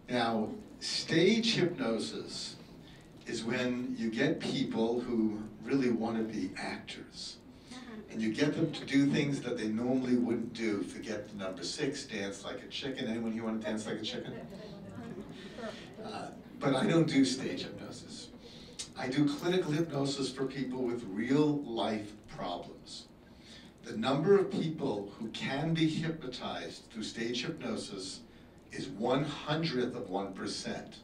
Now, stage hypnosis is when you get people who really want to be actors. And you get them to do things that they normally wouldn't do. Forget the number 6, dance like a chicken. Anyone here want to dance like a chicken? But I don't do stage hypnosis. I do clinical hypnosis for people with real life problems. The number of people who can be hypnotized through stage hypnosis is 1/100%.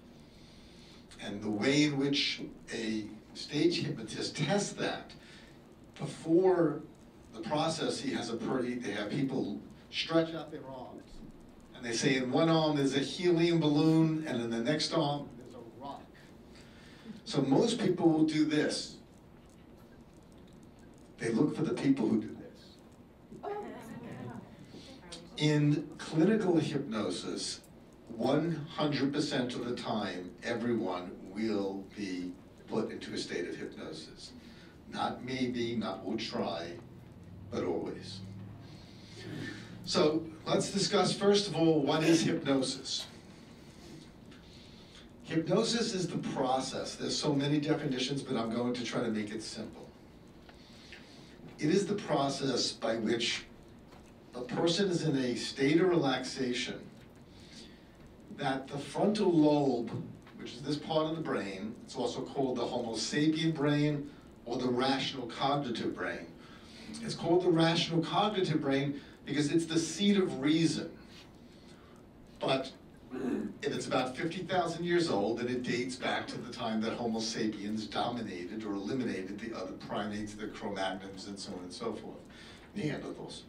And the way in which a stage hypnotist tests that, before the process, they have people stretch out their arms. And they say in one arm there's a helium balloon, and in the next arm there's a rock. So most people will do this. They look for the people who do this. In clinical hypnosis, 100% of the time, everyone will be put into a state of hypnosis. Not maybe, not will try, but always. So let's discuss, first of all, what is hypnosis? Hypnosis is the process. There's so many definitions, but I'm going to try to make it simple. It is the process by which a person is in a state of relaxation that the frontal lobe, which is this part of the brain, it's also called the Homo sapien brain or the rational cognitive brain. It's called the rational cognitive brain because it's the seat of reason. But if it's about 50,000 years old, then it dates back to the time that Homo sapiens dominated or eliminated the other primates, the Cro-Magnons, and so on and so forth, Neanderthals.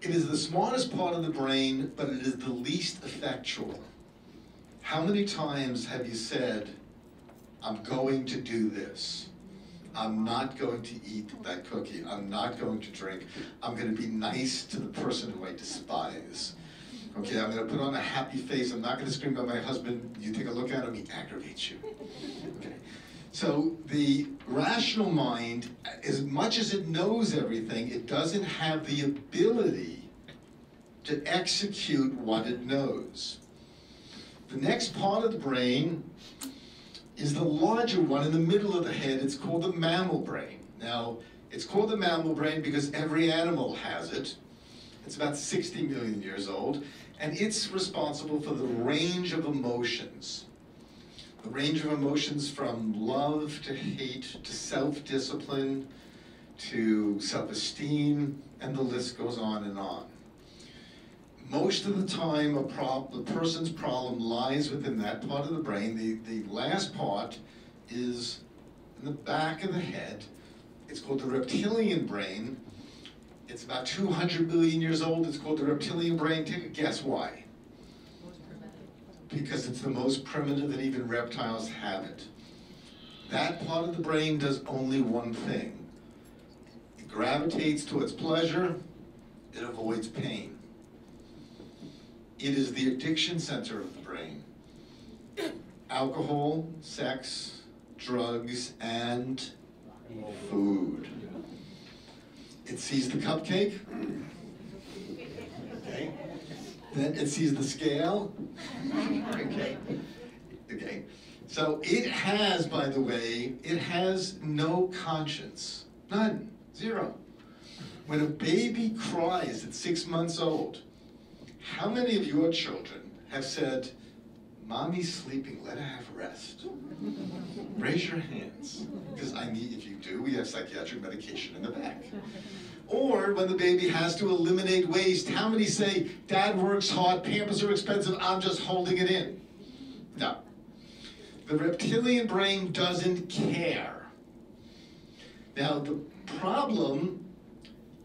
It is the smartest part of the brain, but it is the least effectual. How many times have you said, I'm going to do this? I'm not going to eat that cookie. I'm not going to drink. I'm going to be nice to the person who I despise. Okay, I'm going to put on a happy face. I'm not going to scream at my husband. You take a look at him, he aggravates you. Okay. So the rational mind, as much as it knows everything, it doesn't have the ability to execute what it knows. The next part of the brain is the larger one in the middle of the head. It's called the mammal brain. Now, it's called the mammal brain because every animal has it. It's about 60 million years old, and it's responsible for the range of emotions. The range of emotions from love to hate to self-discipline to self-esteem, and the list goes on and on. Most of the time, the person's problem lies within that part of the brain. The last part is in the back of the head. It's called the reptilian brain. It's about 200 million years old. It's called the reptilian brain. Take a guess why. Because it's the most primitive, and even reptiles have it. That part of the brain does only one thing. It gravitates towards pleasure. It avoids pain. It is the addiction center of the brain. Alcohol, sex, drugs, and food. It sees the cupcake. Okay. Then it sees the scale. Okay. Okay. So it has, by the way, it has no conscience. None. Zero. When a baby cries at 6 months old, how many of your children have said, Mommy's sleeping, let her have rest? Raise your hands, because if you do, we have psychiatric medication in the back. Or when the baby has to eliminate waste, how many say, Dad works hard, Pampers are expensive, I'm just holding it in? No. The reptilian brain doesn't care. Now, the problem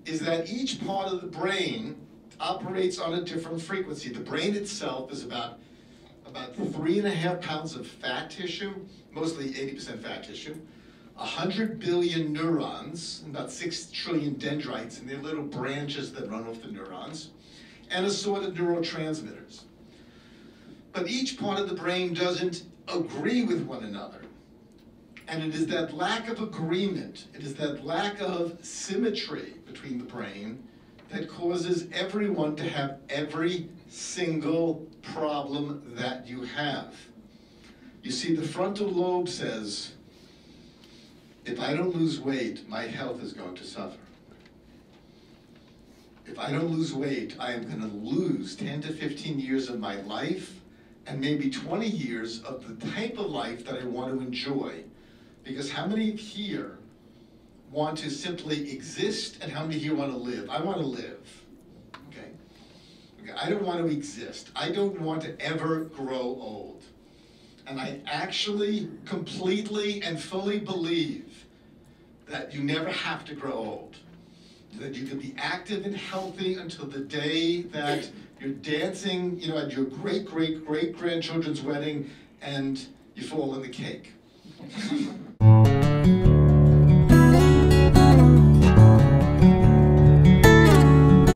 is that each part of the brain operates on a different frequency. The brain itself is about 3.5 pounds of fat tissue, mostly 80% fat tissue, 100 billion neurons, about 6 trillion dendrites, and they're little branches that run off the neurons, and assorted neurotransmitters. But each part of the brain doesn't agree with one another. And it is that lack of agreement, it is that lack of symmetry between the brain that causes everyone to have every single problem that you have. You see, the frontal lobe says, if I don't lose weight, my health is going to suffer. If I don't lose weight, I am going to lose 10 to 15 years of my life and maybe 20 years of the type of life that I want to enjoy. Because how many here want to simply exist, and how many here want to live? I want to live, okay? I don't want to exist. I don't want to ever grow old. And I actually completely and fully believe that you never have to grow old. That you can be active and healthy until the day that you're dancing, you know, at your great-great-great-grandchildren's wedding and you fall in the cake.